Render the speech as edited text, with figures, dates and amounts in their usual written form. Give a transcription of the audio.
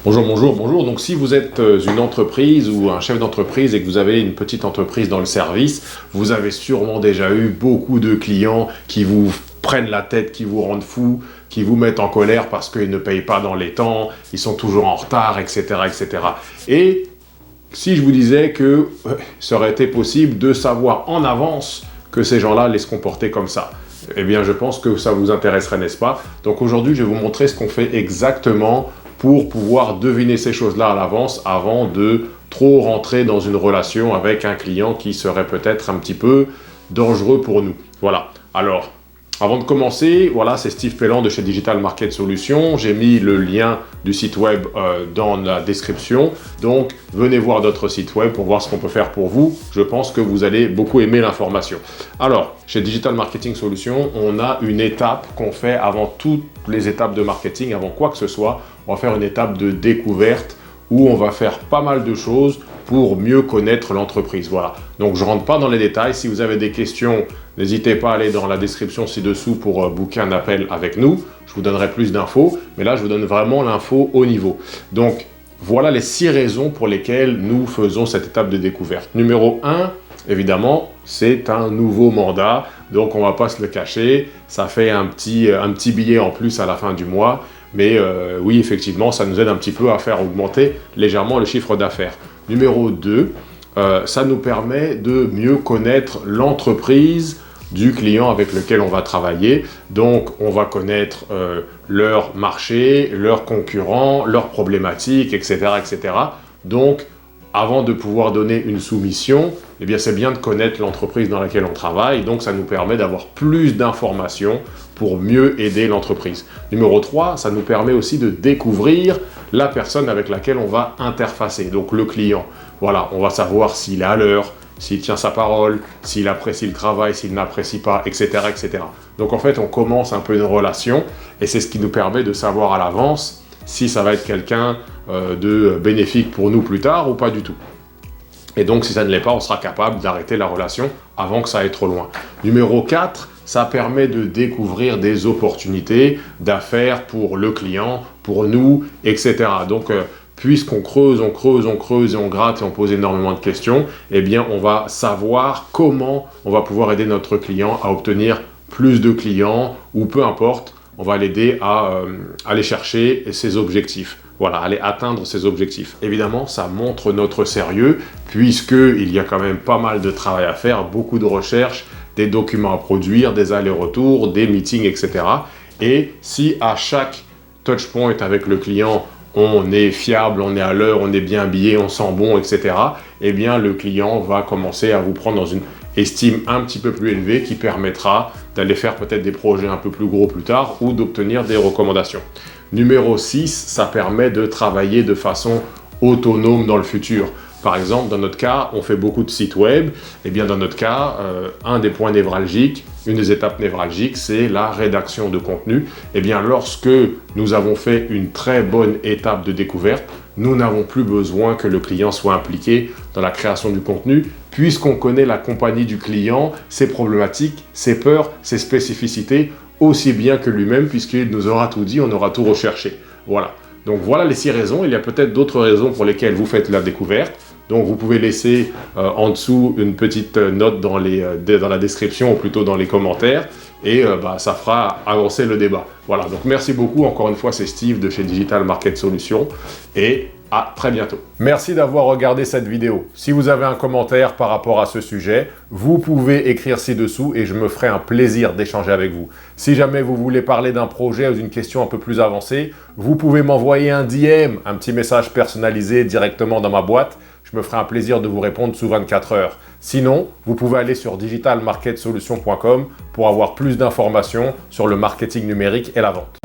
Bonjour. Donc si vous êtes une entreprise ou un chef d'entreprise et que vous avez une petite entreprise dans le service, vous avez sûrement déjà eu beaucoup de clients qui vous prennent la tête, qui vous rendent fou, qui vous mettent en colère parce qu'ils ne payent pas dans les temps, ils sont toujours en retard, etc. Et si je vous disais que ça aurait été possible de savoir en avance que ces gens-là allaient se comporter comme ça, eh bien je pense que ça vous intéresserait, n'est-ce pas? Donc aujourd'hui, je vais vous montrer ce qu'on fait exactement pour pouvoir deviner ces choses-là à l'avance avant de trop rentrer dans une relation avec un client qui serait peut-être un petit peu dangereux pour nous. Voilà. Alors, avant de commencer, voilà, c'est Steve Pelland de chez Digital Market Solutions. J'ai mis le lien du site web dans la description. Donc, venez voir notre site web pour voir ce qu'on peut faire pour vous. Je pense que vous allez beaucoup aimer l'information. Alors, chez Digital Marketing Solutions, on a une étape qu'on fait avant toutes les étapes de marketing, avant quoi que ce soit. On va faire une étape de découverte où on va faire pas mal de choses pour mieux connaître l'entreprise. Voilà. Donc, je ne rentre pas dans les détails. Si vous avez des questions, n'hésitez pas à aller dans la description ci-dessous pour booker un appel avec nous. Je vous donnerai plus d'infos, mais là, je vous donne vraiment l'info au niveau. Donc, voilà les 6 raisons pour lesquelles nous faisons cette étape de découverte. Numéro 1, évidemment, c'est un nouveau mandat. Donc, on ne va pas se le cacher. Ça fait un petit billet en plus à la fin du mois. Mais oui, effectivement, ça nous aide un petit peu à faire augmenter légèrement le chiffre d'affaires. Numéro 2, ça nous permet de mieux connaître l'entreprise du client avec lequel on va travailler. Donc, on va connaître leur marché, leurs concurrents, leurs problématiques, etc. Donc, avant de pouvoir donner une soumission, eh bien, c'est bien de connaître l'entreprise dans laquelle on travaille. Donc, ça nous permet d'avoir plus d'informations pour mieux aider l'entreprise. Numéro 3, ça nous permet aussi de découvrir la personne avec laquelle on va interfacer, donc le client. Voilà, on va savoir s'il est à l'heure, s'il tient sa parole, s'il apprécie le travail, s'il n'apprécie pas, etc. Donc, en fait, on commence un peu une relation et c'est ce qui nous permet de savoir à l'avance si ça va être quelqu'un de bénéfique pour nous plus tard ou pas du tout. Et donc, si ça ne l'est pas, on sera capable d'arrêter la relation avant que ça aille trop loin. Numéro 4, ça permet de découvrir des opportunités d'affaires pour le client, pour nous, etc. Donc, puisqu'on creuse et on gratte et on pose énormément de questions, eh bien, on va savoir comment on va pouvoir aider notre client à obtenir plus de clients ou peu importe, on va l'aider à aller chercher ses objectifs. Voilà, aller atteindre ses objectifs. Évidemment, ça montre notre sérieux puisqu'il y a quand même pas mal de travail à faire, beaucoup de recherches, des documents à produire, des allers-retours, des meetings, etc. Et si à chaque touchpoint avec le client, on est fiable, on est à l'heure, on est bien habillé, on sent bon, etc., eh bien, le client va commencer à vous prendre dans une estime un petit peu plus élevée qui permettra d'aller faire peut-être des projets un peu plus gros plus tard ou d'obtenir des recommandations. Numéro 6, ça permet de travailler de façon autonome dans le futur. Par exemple, dans notre cas, on fait beaucoup de sites web. Et bien, dans notre cas, un des points névralgiques, une des étapes névralgiques, c'est la rédaction de contenu. Et bien, lorsque nous avons fait une très bonne étape de découverte, nous n'avons plus besoin que le client soit impliqué dans la création du contenu, puisqu'on connaît la compagnie du client, ses problématiques, ses peurs, ses spécificités, aussi bien que lui-même, puisqu'il nous aura tout dit, on aura tout recherché. Voilà. Donc voilà les 6 raisons. Il y a peut-être d'autres raisons pour lesquelles vous faites la découverte. Donc vous pouvez laisser en dessous une petite note dans la description ou plutôt dans les commentaires et ça fera avancer le débat. Voilà, donc merci beaucoup. Encore une fois, c'est Steve de chez Digital Market Solutions et à très bientôt. Merci d'avoir regardé cette vidéo. Si vous avez un commentaire par rapport à ce sujet, vous pouvez écrire ci-dessous et je me ferai un plaisir d'échanger avec vous. Si jamais vous voulez parler d'un projet ou d'une question un peu plus avancée, vous pouvez m'envoyer un DM, un petit message personnalisé directement dans ma boîte. Je me ferai un plaisir de vous répondre sous 24 heures. Sinon, vous pouvez aller sur digitalmarketsolutions.com pour avoir plus d'informations sur le marketing numérique et la vente.